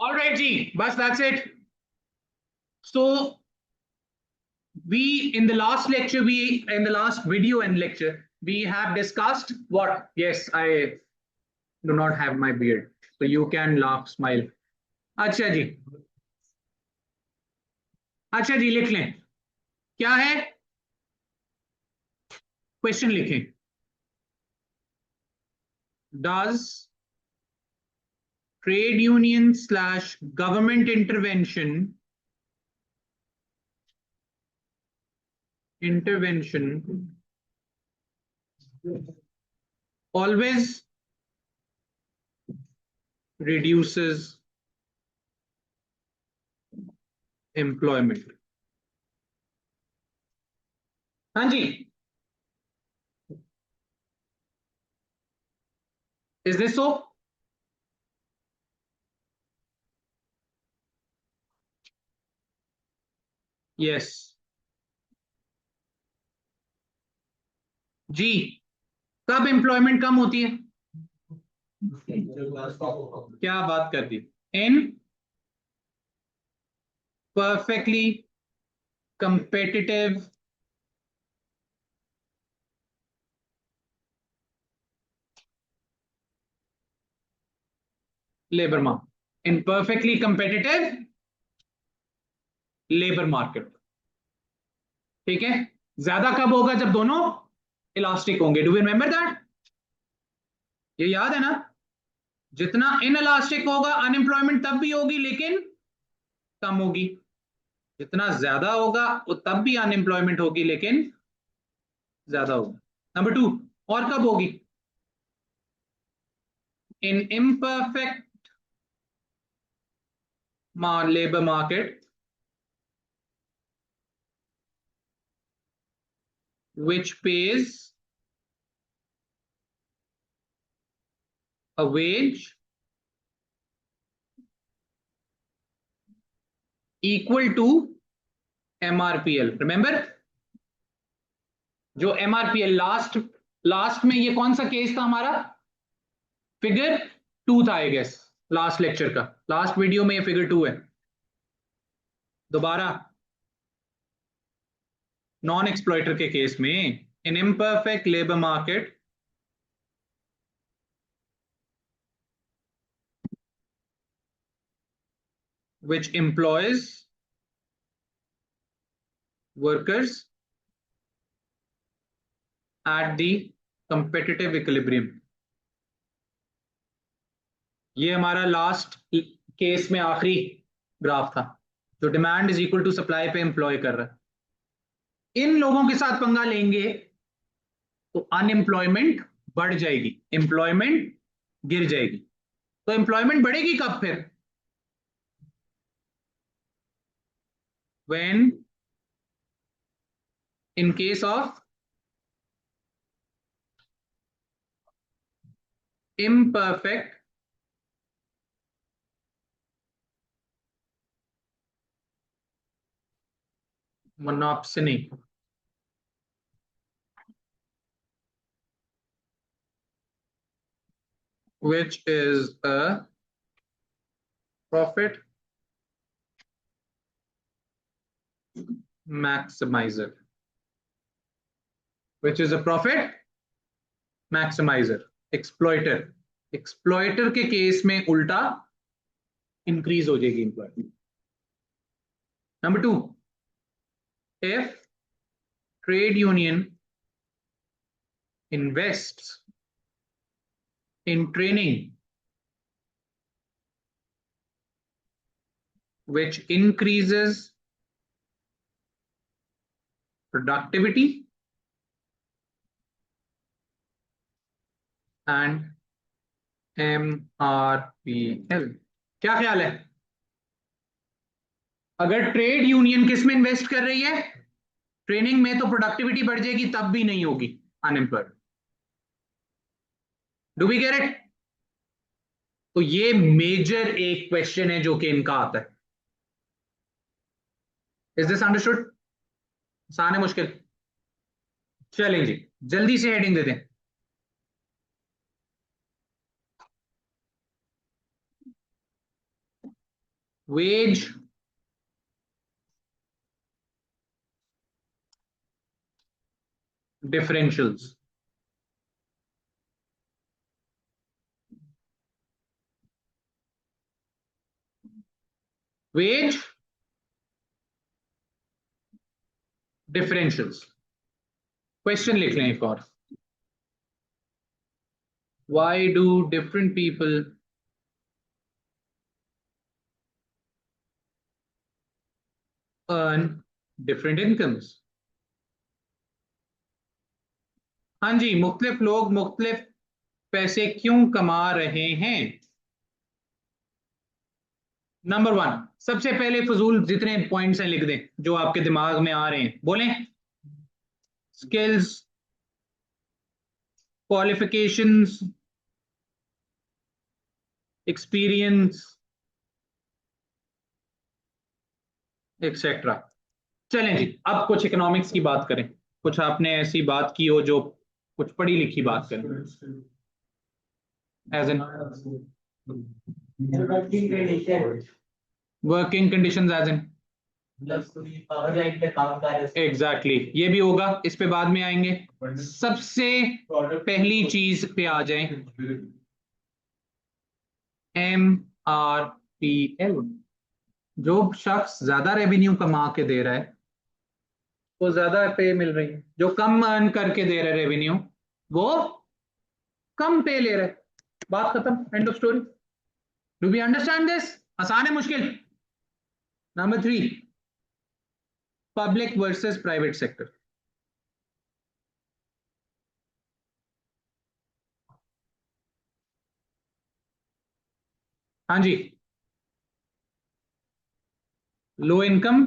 All right, G. Bas, that's it. So in the last video and lecture, we have discussed what? Yes, I do not have my beard, so you can laugh, smile. अच्छा जी, अच्छा जी, लिख लें। क्या है? Question लिखें। Does trade union slash government intervention always reduces employment? हाँ जी, is this so? Yes. जी, कब employment कम होती है? क्या बात कर दी? In perfectly competitive labour market, in perfectly competitive labour market. ठीक है, ज्यादा कब होगा? जब दोनों इलास्टिक होंगे। Do you remember that? ये याद है ना? जितना इन इलास्टिक होगा अनएम्प्लॉयमेंट तब भी होगी, लेकिन कम होगी। जितना ज्यादा होगा वो तब भी अनएम्प्लॉयमेंट होगी, लेकिन ज्यादा होगी। नंबर टू, और कब होगी? इन imperfect labor market which pays a wage equal to MRPL. Remember, जो MRPL लास्ट में, ये कौन सा केस था हमारा? फिगर 2 था आई गेस, लास्ट लेक्चर का, लास्ट वीडियो में ये फिगर 2 है। दोबारा, नॉन एक्सप्लॉइटर के केस में, in imperfect labour market which employs workers at the competitive equilibrium. ये हमारा लास्ट केस में आखिरी ग्राफ था, जो demand is equal to supply पे एम्प्लॉय कर रहा है। इन लोगों के साथ पंगा लेंगे तो अनएम्प्लॉयमेंट बढ़ जाएगी, एम्प्लॉयमेंट गिर जाएगी। तो एम्प्लॉयमेंट बढ़ेगी कब फिर? When in case of imperfect monopsony, which is a profit maximizer, एक्सप्लॉइटर के केस में उल्टा इंक्रीज हो जाएगी employment. Number two, if trade union invests in training which increases productivity and MRPL, क्या ख्याल है? अगर ट्रेड यूनियन किस में इन्वेस्ट कर रही है? ट्रेनिंग में, तो प्रोडक्टिविटी बढ़ जाएगी, तब भी नहीं होगी unemployed. Do we get it? तो ये मेजर एक क्वेश्चन है जो कि इनका आता है। Is this understood? आसान है, मुश्किल? चलें जी, जल्दी से हेडिंग दे दें। Wage differentials. Wage differentials. Question लिख लें एक और। Why do different people earn different incomes? हाँ जी, मुख्तलिफ लोग मुख्तलिफ पैसे क्यों कमा रहे हैं? नंबर वन, सबसे पहले फजूल जितने पॉइंट्स हैं लिख दें जो आपके दिमाग में आ रहे हैं, बोलें। Skills, qualifications, experience, etcetera. चलें जी, अब कुछ इकोनॉमिक्स की बात करें। कुछ आपने ऐसी बात की हो जो कुछ पढ़ी लिखी बात करें। As in working conditions, as in exactly, ये भी होगा, इस पे बाद में आएंगे। सबसे पहली चीज पे आ जाएं, MRPL। जो शख्स ज्यादा रेवेन्यू कमा के दे रहा है वो ज्यादा पे मिल रही है, जो कम अर्न करके दे रहा है रेवेन्यू वो कम पे ले रहा है। बात खत्म, end of story. Do we understand this? आसान है मुश्किल? Number three, public versus private sector. हाँ जी, low income,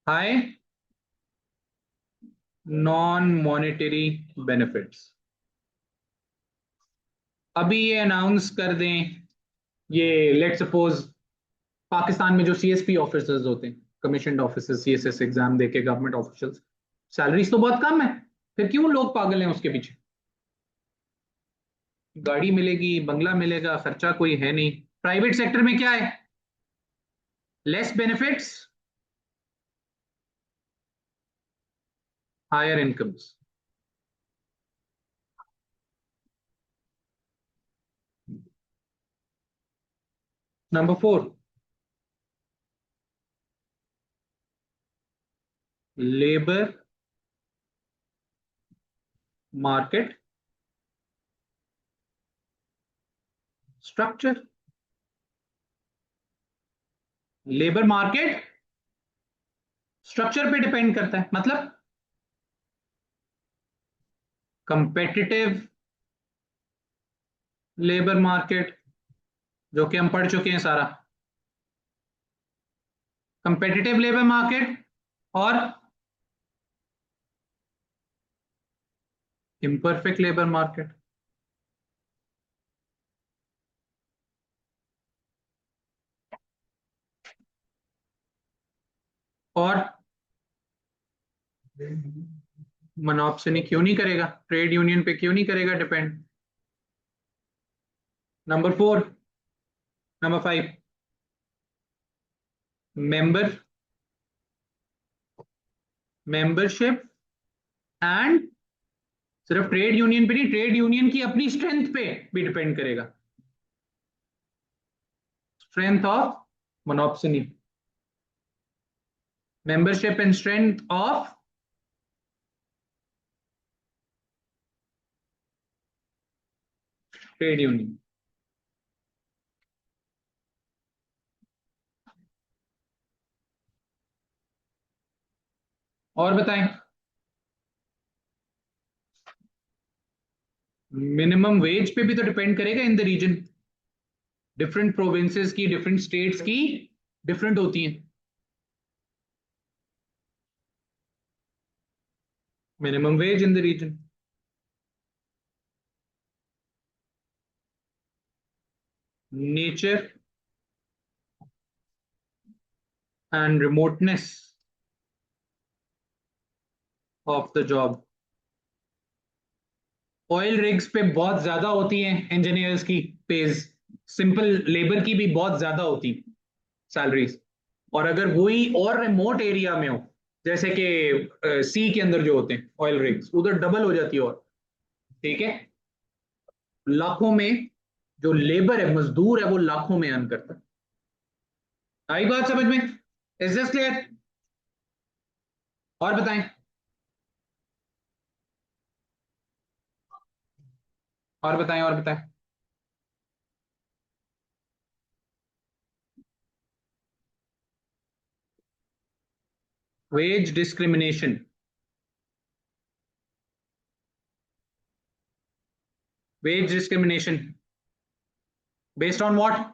high non monetary benefits. अभी ये अनाउंस कर दें, ये लेट सपोज पाकिस्तान में जो सीएसपी ऑफिसर्स होते हैं, कमीशन ऑफिसर, सीएसएस एग्जाम देके गवर्नमेंट ऑफिशियल्स, सैलरीज तो बहुत कम है, फिर क्यों लोग पागल हैं उसके पीछे? गाड़ी मिलेगी, बंगला मिलेगा, खर्चा कोई है नहीं। प्राइवेट सेक्टर में क्या है? Less benefits, higher incomes. Number four, labour market structure. Labour market structure पे डिपेंड करता है, मतलब कंपेटिटिव लेबर मार्केट, जो कि हम पढ़ चुके हैं सारा। कंपेटिटिव लेबर मार्केट और इम्परफेक्ट लेबर मार्केट। और मोनोपोली क्यों नहीं करेगा, ट्रेड यूनियन पे क्यों नहीं करेगा depend? Number four, number five, member membership and, सिर्फ ट्रेड यूनियन पे नहीं, ट्रेड यूनियन की अपनी स्ट्रेंथ पे भी डिपेंड करेगा। Strength of monopoly, membership and strength of trade union. और बताएं, मिनिमम वेज पे भी तो डिपेंड करेगा in the region. Different provinces की, डिफरेंट स्टेट्स की डिफरेंट होती हैं। Minimum wage in the region, nature and remoteness of the job. Oil rigs पे बहुत ज्यादा होती हैं इंजीनियर्स की पेज, सिंपल लेबर की भी बहुत ज्यादा होती सैलरीज। और अगर वही और रिमोट एरिया में हो, जैसे कि सी के अंदर जो होते हैं ऑयल रिग्स, उधर डबल हो जाती है। और ठीक है, लाखों में जो लेबर है, मजदूर है, वो लाखों में अर्न करता है। आई बात समझ में? Is this clear? और बताएं, और बताएं, और बताएं। Wage discrimination, wage discrimination based on what?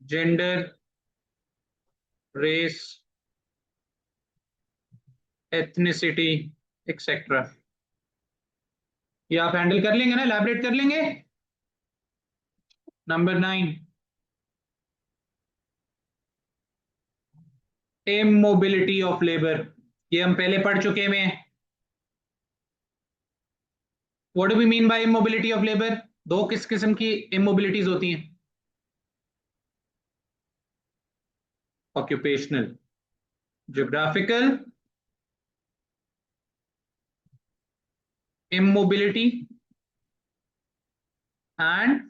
Gender, race, ethnicity, etcetera. ये आप हैंडल कर लेंगे ना, एलैबोरेट कर लेंगे? Number 9, immobility of labour. ये हम पहले पढ़ चुके हैं। What do we mean by immobility of labour? दो किस किस्म की इमोबिलिटीज होती हैं? Occupational, geographical immobility and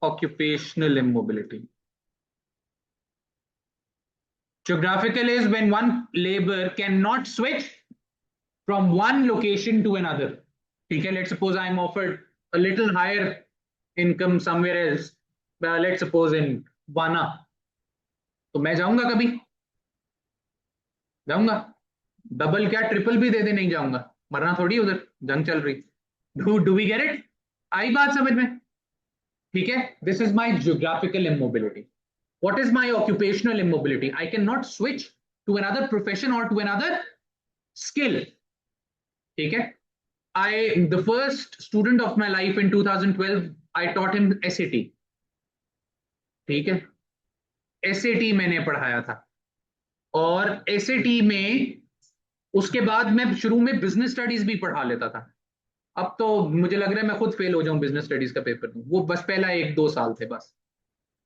occupational immobility. Geographical is when one labor cannot switch from one location to another. Okay, let's suppose I'm offered a little higher income somewhere else, let's suppose in Wana, तो मैं जाऊंगा कभी? जाऊंगा? Double क्या triple भी दे दे, नहीं जाऊंगा। मरना थोड़ी उधर, जंग चल रही। Do we get it? आई बात समझ में? ठीक है, this is my geographical immobility. What is my occupational immobility? I cannot switch to another profession or to another skill. ठीक है? The first student of my life in 2012, I taught him SAT. ठीक है? SAT मैंने पढ़ाया था। और SAT में उसके बाद मैं शुरू में बिजनेस स्टडीज भी पढ़ा लेता था। अब तो मुझे लग रहा है मैं खुद फेल हो जाऊं बिजनेस स्टडीज का पेपर दूं। वो बस पहला 1-2 साल थे बस।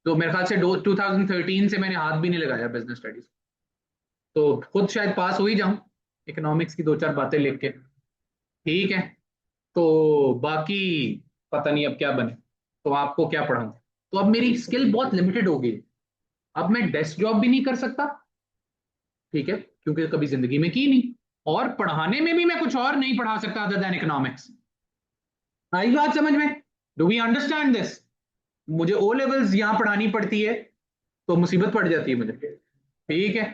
तो मेरे ख्याल से 2013 से मैंने हाथ भी नहीं लगाया बिजनेस स्टडीज। तो खुद शायद पास हो ही जाऊं इकोनॉमिक्स की 2-4 बातें लिख के। ठीक है, तो बाकी पता नहीं अब क्या बने, तो आपको क्या पढ़ाऊं। तो अब मेरी स्किल बहुत लिमिटेड हो गई। अब मैं डेस्क जॉब भी नहीं कर सकता, ठीक है, क्योंकि कभी जिंदगी में की नहीं। और पढ़ाने में भी मैं कुछ और नहीं पढ़ा सकता अदर देन इकोनॉमिक्स। आई बात समझ में? Do we understand this? मुझे ओ लेवल्स यहाँ पढ़ानी पड़ती है, तो मुसीबत पड़ जाती है मुझे। ठीक है,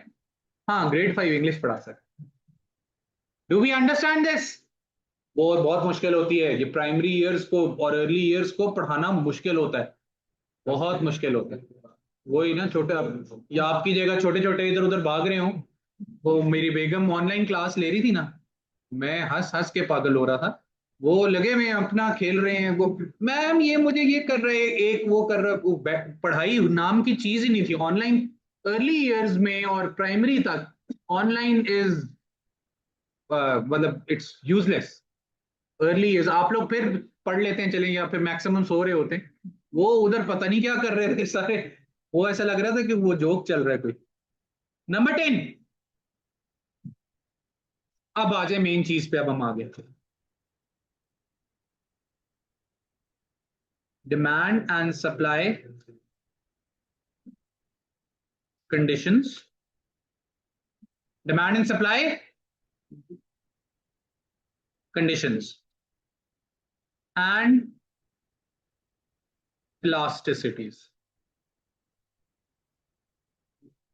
हाँ, ग्रेड 5 इंग्लिश पढ़ा सकते। Do we understand this? वो बहुत मुश्किल होती है, ये प्राइमरी ईयर्स को और अर्ली ईयर्स को पढ़ाना मुश्किल होता है, बहुत मुश्किल होता है। वही ना, छोटे या आपकी जगह छोटे छोटे इधर उधर भाग रहे हो। वो मेरी बेगम ऑनलाइन क्लास ले रही थी ना, मैं हंस हंस के पागल हो रहा था। वो लगे में अपना खेल रहे हैं, वो मैम ये मुझे ये कर रहे हैं, एक वो कर रहा है, पढ़ाई नाम की चीज ही नहीं थी ऑनलाइन। अर्ली ईयर्स में और प्राइमरी तक ऑनलाइन इज मतलब इट्स यूजलेस। अर्ली इज आप लोग फिर पढ़ लेते हैं चलें, या फिर मैक्सिमम सो रहे होते हैं। वो उधर पता नहीं क्या कर रहे थे सारे। वो ऐसा लग रहा था कि वो जोक चल रहा है कोई। नंबर 10, अब आ जाए मेन चीज पे, अब हम आ गए। Demand and supply conditions, demand and supply conditions and इलास्टिसिटीज।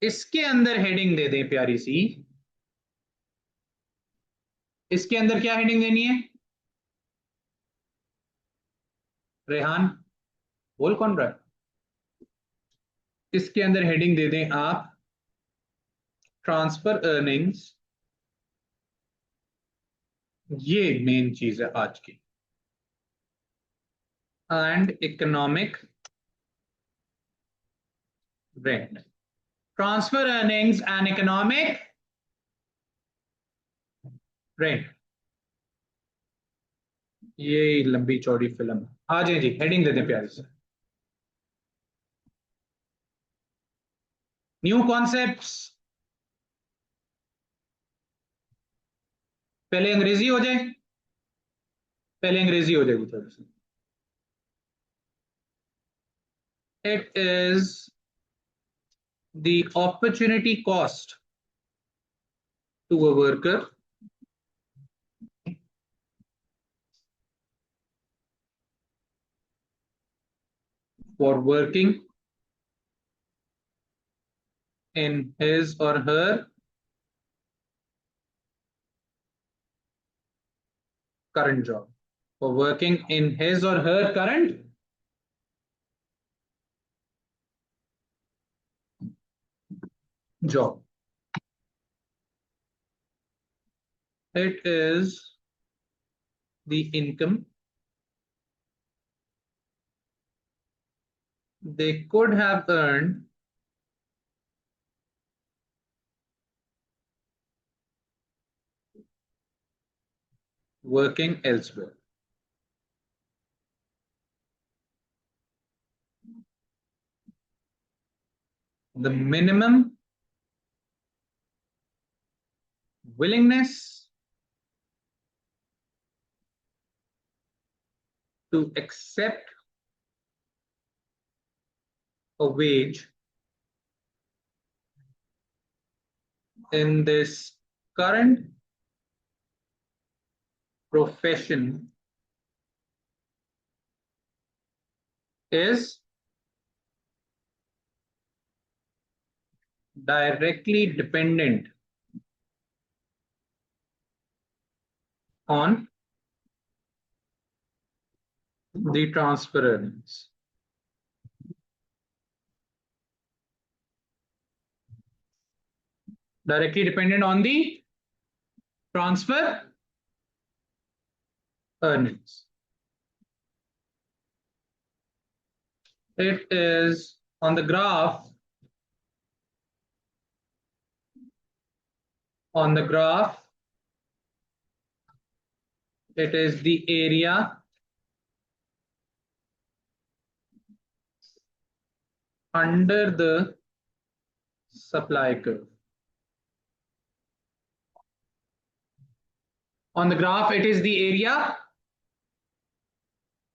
इसके अंदर हेडिंग दे दें प्यारी सी। इसके अंदर क्या हेडिंग देनी है? रेहान, बोल कौन रहा है? इसके अंदर हेडिंग दे दें आप, ट्रांसफर अर्निंग्स। ये मेन चीज है आज की। And economic rent, transfer earnings and economic rent. ये लंबी चौड़ी फिल्म। हाँ जी जी, हेडिंग दे दें प्यारे से। New concepts. पहले अंग्रेजी हो जाए, पहले अंग्रेजी हो जाएगी थोड़ी सी। It is the opportunity cost to a worker for working in his or her current job. For working in his or her current job. It is the income they could have earned working elsewhere. The minimum willingness to accept a wage in this current profession is directly dependent on the transfer earnings. Directly dependent on the transfer earnings. It is on the graph. On the graph, it is the area under the supply curve. On the graph, it is the area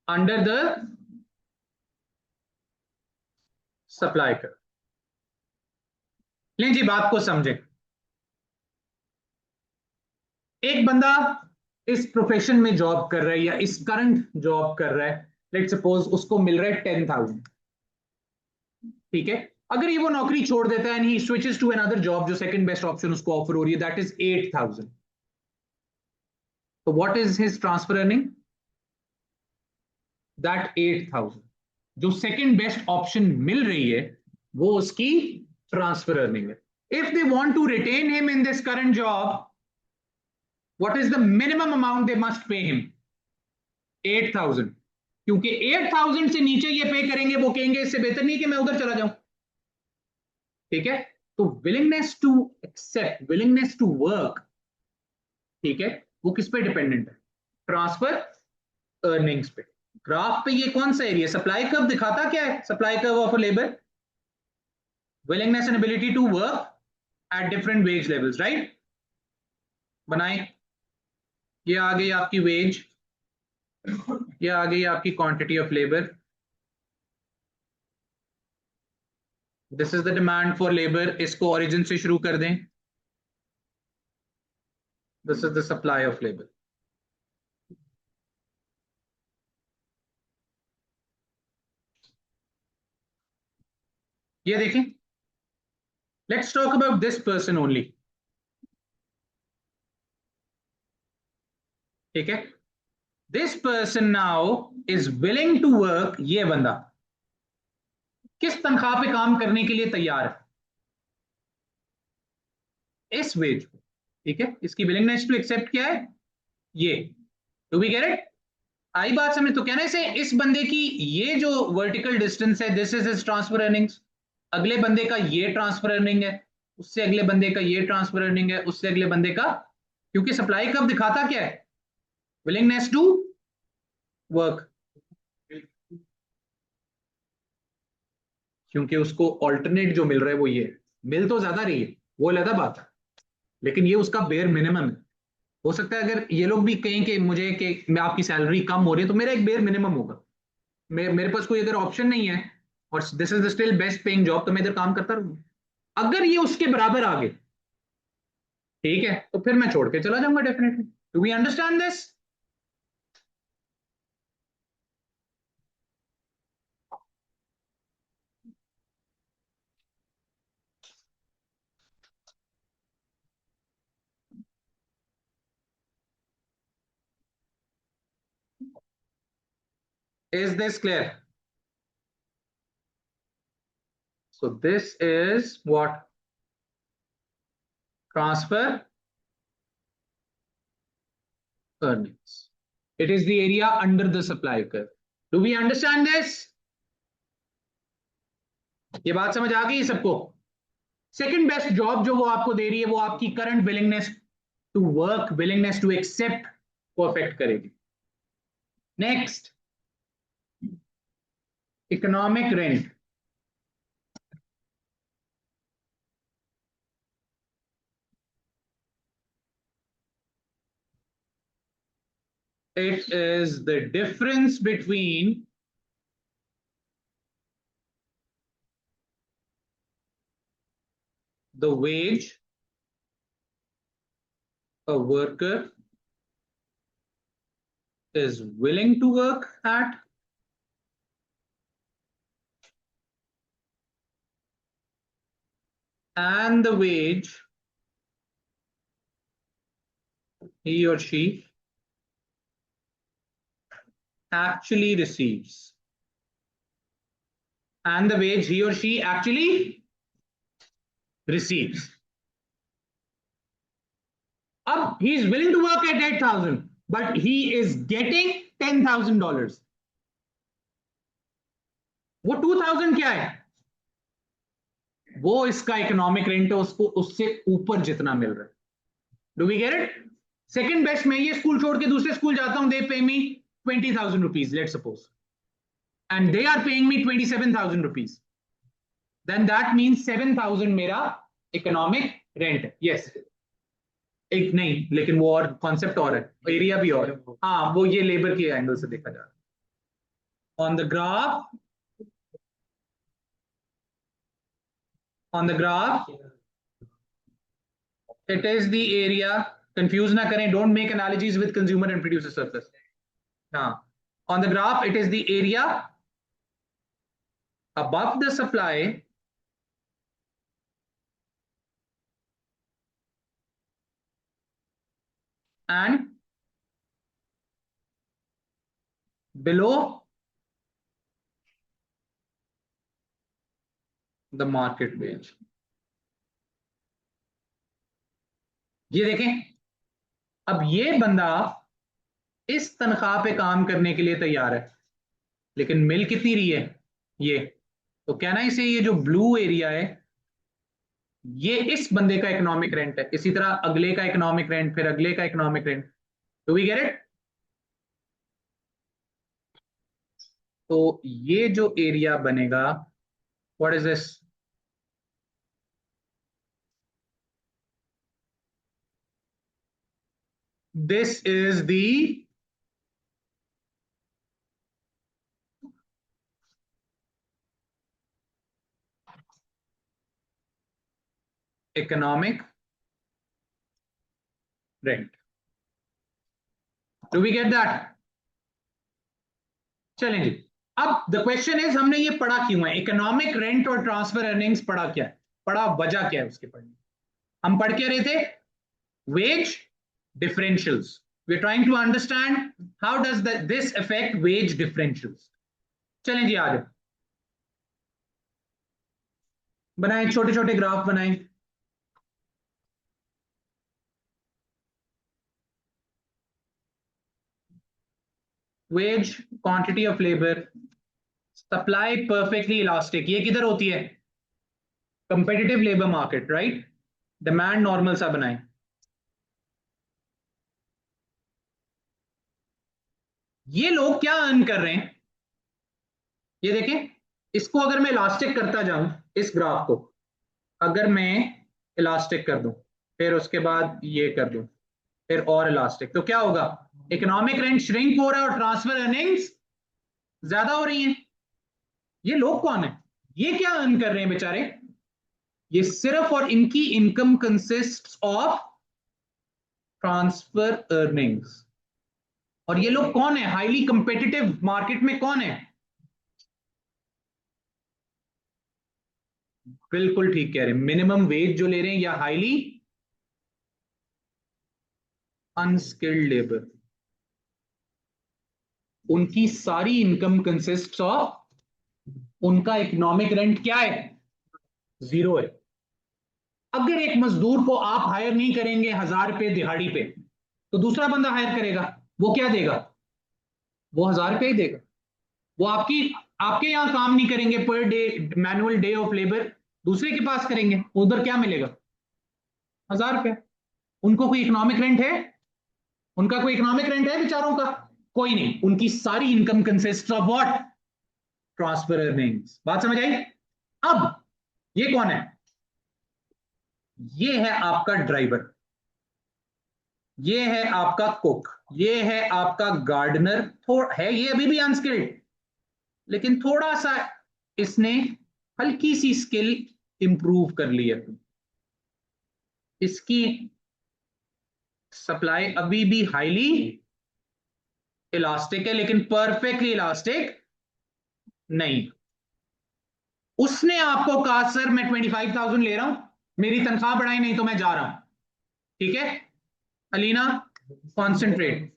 under the supply curve. लें जी बात को समझें। एक बंदा इस profession में job कर रहा है या इस करंट जॉब कर रहा है, लेट सपोज उसको मिल रहा है 10,000, ठीक है। अगर ये वो नौकरी छोड़ देता है and he switches to another job जो सेकंड बेस्ट ऑप्शन उसको ऑफर हो रही है, दैट इज 8,000, तो what is his transfer earning? That 8,000 जो सेकंड बेस्ट ऑप्शन मिल रही है वो उसकी ट्रांसफर अर्निंग है। If they want to retain him in this current job, what is the minimum amount they must pay him? 8,000। क्योंकि 8,000 से नीचे ये पे करेंगे, वो कहेंगे इससे बेहतर नहीं कि मैं उधर चला जाऊं, ठीक है। तो willingness to accept, willingness to work, ठीक है, वो किस पे डिपेंडेंट है? ट्रांसफर अर्निंग्स पे। ग्राफ पे ये कौन सा एरिया सप्लाई कर्व दिखाता क्या है? Supply curve of labour, willingness and ability to work at different wage levels, right. बनाए, ये आ गई आपकी वेज, ये आ गई आपकी quantity of labour, this is the demand for labour. इसको ओरिजिन से शुरू कर दें, this is the supply of labour. ये देखें, let's talk about this person only, ठीक है। This person now is willing to work, ये बंदा किस तनख्वाह पे काम करने के लिए तैयार है? इस वेज पे, ठीक है। इसकी विलिंगनेस टू एक्सेप्ट क्या है? ये। Do we get it? आई बात समझ? तो कहने से इस बंदे की ये जो वर्टिकल डिस्टेंस है, this is his transfer earnings. अगले बंदे का ये ट्रांसफर अर्निंग है, उससे अगले बंदे का ये ट्रांसफर अर्निंग है, उससे अगले बंदे का, क्योंकि सप्लाई कब दिखाता क्या है? विलिंगनेस टू वर्क, क्योंकि उसको ऑल्टरनेट जो मिल रहा है वो ये मिल तो ज्यादा रही है, वो अलग बात है, लेकिन ये उसका बेयर मिनिमम है। हो सकता है अगर ये लोग भी कहें कि मुझे कि मैं आपकी सैलरी कम हो रही है तो मेरा एक बेयर मिनिमम होगा, मेरे पास कोई अगर ऑप्शन नहीं है और this is the still best paying job, तो मैं इधर काम करता रहूंगा। अगर ये उसके बराबर आ गए, ठीक है, तो फिर मैं छोड़ के चला जाऊंगा definitely. Do we understand this? Is this clear? So this is what transfer earnings. It is the area under the supply curve. Do we understand this? ये बात समझ आ गई सबको? सेकंड बेस्ट जॉब जो वो आपको दे रही है वो आपकी current willingness to work, willingness to accept को अफेक्ट करेगी। Next, economic rent. It is the difference between the wage a worker is willing to work at and the wage he or she actually receives, and the wage he or she actually receives. Up, he is willing to work at 8,000, but he is getting $10,000. वो 2,000 क्या है? वो इसका economic rent है, उसको उससे ऊपर जितना मिल रहा है। Do we get it? Second best, मैं ये स्कूल छोड़ के दूसरे स्कूल जाता हूं, they pay me 20,000 rupees, let suppose, and they are paying me 27,000 rupees, then that means 7,000 मेरा इकोनॉमिक रेंट है। यस, एक नहीं, लेकिन वो और कॉन्सेप्ट और है, एरिया भी और है। हाँ, वो ये लेबर के एंगल से देखा जा रहा है। On the graph it is the area, confuse ना करें, don't make analogies with consumer and producer surplus. हाँ, on the graph it is the area above the supply and below the market wage. ये देखें, अब ये बंदा इस तनख्वाह पे काम करने के लिए तैयार है, लेकिन मिल कितनी रही है ये, तो कहना इसे ये जो ब्लू एरिया है ये इस बंदे का इकोनॉमिक रेंट है, इसी तरह अगले का इकोनॉमिक रेंट, फिर अगले का economic rent. Do we get it? तो ये जो एरिया बनेगा, what is this? This is the economic rent. Do we get that? चलें जी, अब द क्वेश्चन इज हमने ये पढ़ा क्यों है, इकोनॉमिक रेंट और ट्रांसफर अर्निंग्स पढ़ा क्या है, पढ़ा वजह क्या है उसके पढ़ने? हम पढ़ क्या रहे थे? Wage differentials. We're trying to understand how does this affect wage differentials. चलें जी, आगे बनाएं, छोटे छोटे ग्राफ बनाएं। Wage, quantity of labour, supply perfectly elastic, ये किधर होती है? Competitive labour market, right? Demand normal सा बनाएं। ये लोग क्या अर्न कर रहे हैं, ये देखें। इसको अगर मैं इलास्टिक करता जाऊं, इस ग्राफ को अगर मैं इलास्टिक कर दूं, फिर उसके बाद ये कर दूं, फिर और इलास्टिक, तो क्या होगा? इकोनॉमिक रेंट श्रिंक हो रहा है और ट्रांसफर अर्निंग्स ज्यादा हो रही हैं। ये लोग कौन है? ये क्या अर्न कर रहे हैं बेचारे? ये सिर्फ और इनकी income consist of transfer earnings. और ये लोग कौन है? हाईली कंपेटिटिव मार्केट में कौन है? बिल्कुल ठीक कह रहे हैं, मिनिमम वेज जो ले रहे हैं या हाईली अनस्किल्ड लेबर। उनकी सारी इनकम कंसिस्ट ऑफ, उनका इकोनॉमिक रेंट क्या है? जीरो है। अगर एक मजदूर को आप हायर नहीं करेंगे 1,000 रुपए दिहाड़ी पे, तो दूसरा बंदा हायर करेगा, वो क्या देगा? वो 1,000 रुपए ही देगा। वो आपके यहां काम नहीं करेंगे, per day manual day of labour दूसरे के पास करेंगे, उधर क्या मिलेगा? 1,000 रुपए। उनको कोई इकोनॉमिक रेंट है? उनका कोई इकोनॉमिक रेंट है बेचारों का? कोई नहीं। उनकी सारी income consist of what? Transfer earnings. बात समझ आई? अब ये कौन है? ये है आपका ड्राइवर, ये है आपका कुक, ये है आपका गार्डनर। है ये अभी भी अनस्किल्ड, लेकिन थोड़ा सा इसने हल्की सी स्किल इंप्रूव कर ली है। इसकी सप्लाई अभी भी हाईली इलास्टिक है, लेकिन परफेक्टली इलास्टिक नहीं। उसने आपको कहा सर मैं 25,000 ले रहा हूं, मेरी तनख्वाह बढ़ाई नहीं तो मैं जा रहा हूं। ठीक है अलीना, कॉन्सेंट्रेट।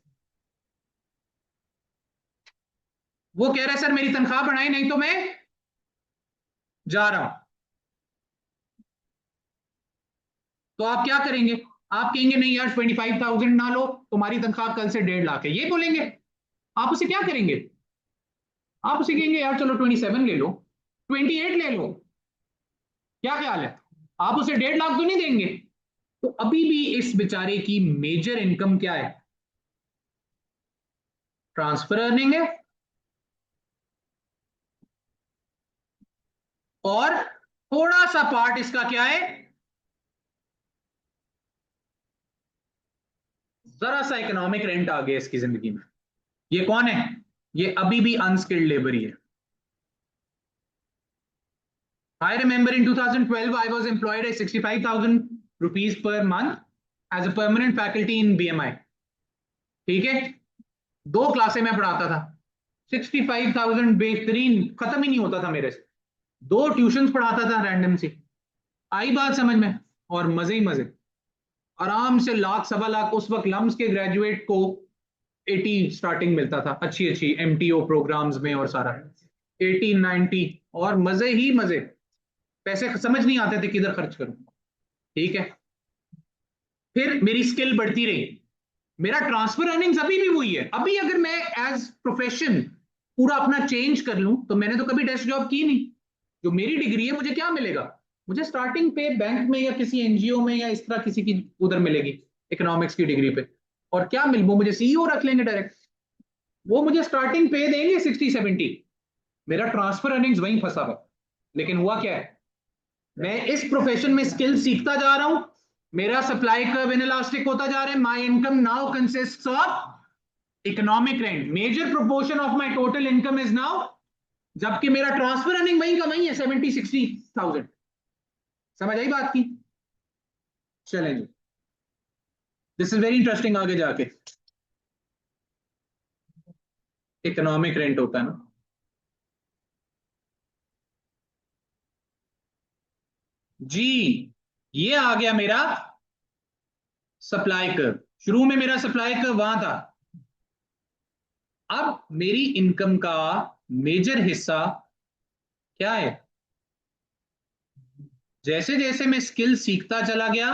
वो कह रहा है सर मेरी तनख्वाह बढ़ाई नहीं तो मैं जा रहा हूं। तो आप क्या करेंगे? आप कहेंगे नहीं यार 25,000 ना लो, तुम्हारी तनख्वाह कल से 1.5 लाख है, ये बोलेंगे। आप उसे क्या करेंगे? आप उसे कहेंगे यार चलो 27 ले लो, 28 ले लो, क्या ख्याल है? आप उसे 1.5 लाख तो नहीं देंगे? तो अभी भी इस बेचारे की मेजर इनकम क्या है? ट्रांसफर अर्निंग है, और थोड़ा सा पार्ट इसका क्या है? जरा सा इकोनॉमिक रेंट आ गया इसकी जिंदगी में। ये कौन है? ये अभी भी अनस्किल्ड लेबर ही है। I remember in 2012 I was employed at 65,000 rupees per month as a permanent faculty in BMI। ठीक है, 2 क्लासें में पढ़ाता था। 65,000 बेहतरीन, खत्म ही नहीं होता था मेरे से। 2 ट्यूशंस पढ़ाता था रैंडम सी। आई बात समझ में? और मजे ही मजे। आराम से लाख सवा लाख उस वक्त लम्स के ग्रेजुएट को 80 स्टार्टिंग मिलता था, अच्छी अच्छी एमटीओ प्रोग्राम्स में और सारा 80 90, और मजे ही मजे। पैसे समझ नहीं आते थे किधर खर्च करूं। ठीक है, फिर मेरी स्किल बढ़ती रही, मेरा ट्रांसफर अर्निंग्स अभी भी वही है। अभी अगर मैं एज प्रोफेशन पूरा अपना चेंज कर लूं, तो मैंने तो कभी डेस्क जॉब की नहीं। जो मेरी डिग्री है मुझे क्या मिलेगा? मुझे स्टार्टिंग पे बैंक में या किसी एनजीओ में या इस तरह किसी की उधर मिलेगी, इकोनॉमिक्स की डिग्री पे। और क्या मिल, वो मुझे सीईओ रख लेंगे डायरेक्ट। वो मुझे स्टार्टिंग पे देंगे 60-70। मेरा ट्रांसफर अर्निंग्स वहीं फंसा हुआ। लेकिन हुआ क्या है, मैं इस प्रोफेशन में स्किल सीखता जा रहा हूं, मेरा सप्लाई कर्व इनलास्टिक होता जा रहा है। My income now consists of economic rent, major proportion of my total income is now, जबकि मेरा ट्रांसफर अर्निंग वहीं का वहीं है 70-60,000। समझ आई बात की? चलेंगे, दिस इज वेरी इंटरेस्टिंग। आगे जाके इकोनॉमिक रेंट होता है ना। जी, ये आ गया मेरा सप्लाई कर्व। शुरू में मेरा सप्लाई कर्व वहां था। अब मेरी इनकम का मेजर हिस्सा क्या है? जैसे जैसे मैं स्किल सीखता चला गया,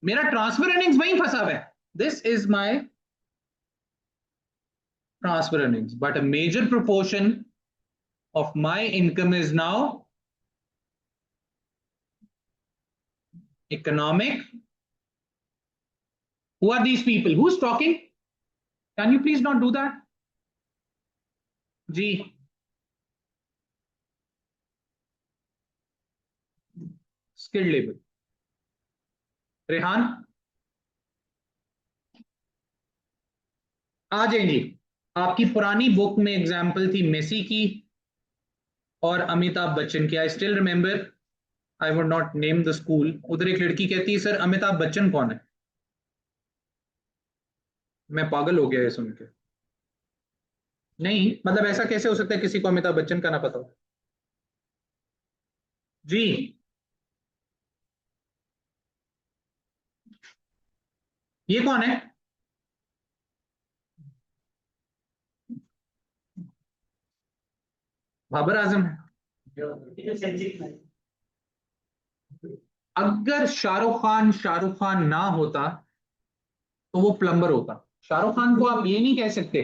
मेरा ट्रांसफर अर्निंग्स वहीं फंसा हुआ है। This is my transfer earnings, but a major proportion of my income is now economic. Who are these people? Who's talking? Can you please not do that? जी स्किल्ड लेबर। रेहान आ जाएंगी। आपकी पुरानी बुक में एग्जाम्पल थी Messi की और अमिताभ बच्चन की। I still remember, I would not name the school. उधर एक लड़की कहती है सर अमिताभ बच्चन कौन है। मैं पागल हो गया है सुन के। नहीं मतलब ऐसा कैसे हो सकता है किसी को अमिताभ बच्चन का ना पता हो। जी ये कौन है। बाबर आजम है। अगर शाहरुख खान ना होता तो वो प्लम्बर होता। शाहरुख खान को आप ये नहीं कह सकते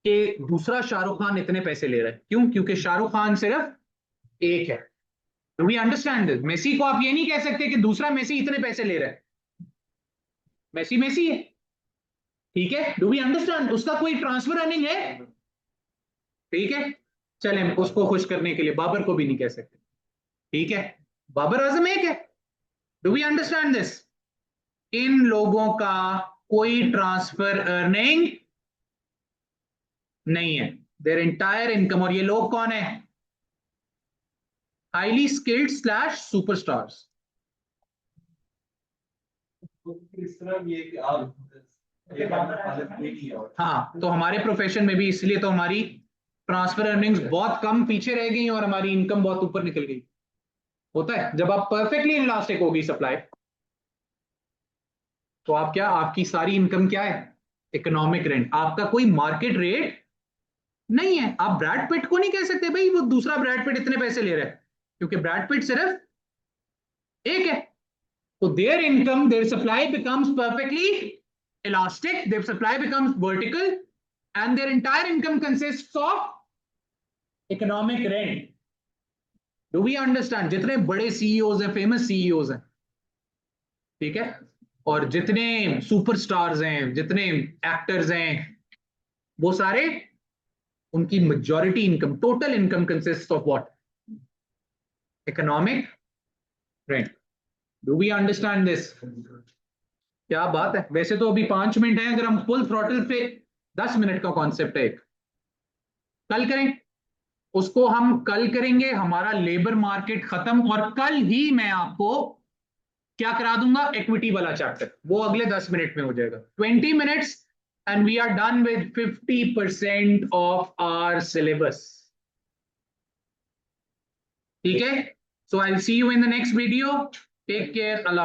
कि दूसरा शाहरुख खान इतने पैसे ले रहा है। क्यों? क्योंकि शाहरुख खान सिर्फ एक है। Do we understand this? Messi को आप ये नहीं कह सकते कि दूसरा मेसी इतने पैसे ले रहा है। मेसी मेसी है। ठीक है, डू वी अंडरस्टैंड? उसका कोई ट्रांसफर अर्निंग है? ठीक है, चले उसको खुश करने के लिए बाबर को भी नहीं कह सकते। ठीक है, बाबर आजम एक है। Do we understand this? इन लोगों का कोई ट्रांसफर अर्निंग नहीं है। Their entire income. और ये लोग कौन है? Highly skilled slash superstars. हाँ तो हमारे प्रोफेशन में भी इसलिए तो हमारी ट्रांसफर अर्निंग्स बहुत कम पीछे रह गई और हमारी इनकम बहुत ऊपर निकल गई। होता है जब आप परफेक्टली इलास्टिक होगी सप्लाई, तो आप क्या, आपकी सारी इनकम क्या है? Economic rent. आपका कोई मार्केट रेट नहीं है। आप ब्रैड पिट को नहीं कह सकते भाई वो दूसरा ब्रैड पिट इतने पैसे ले रहा है, क्योंकि ब्रैड पिट सिर्फ एक है। तो their income, their supply becomes perfectly elastic, their supply becomes vertical, and their entire income consists of economic rent. Do we understand? जितने बड़े सीईओज हैं, फेमस सीईओज हैं, ठीक है, और जितने सुपरस्टार्स हैं, जितने एक्टर्स हैं, वो सारे, उनकी majority income, total income consist of what? Economic rent. Do we understand this? क्या बात है। वैसे तो अभी 5 मिनट है, अगर हम फुल थ्रॉटल पे 10 मिनट का कॉन्सेप्ट है एक। कल करें उसको, हम कल करेंगे। हमारा लेबर मार्केट खत्म और कल ही मैं आपको क्या करा दूंगा, इक्विटी वाला चैप्टर। वो अगले 10 मिनट में हो जाएगा, 20 minutes, and we are done with 50% of our syllabus. ठीक है, so I see you in the next video. Take care. Allah.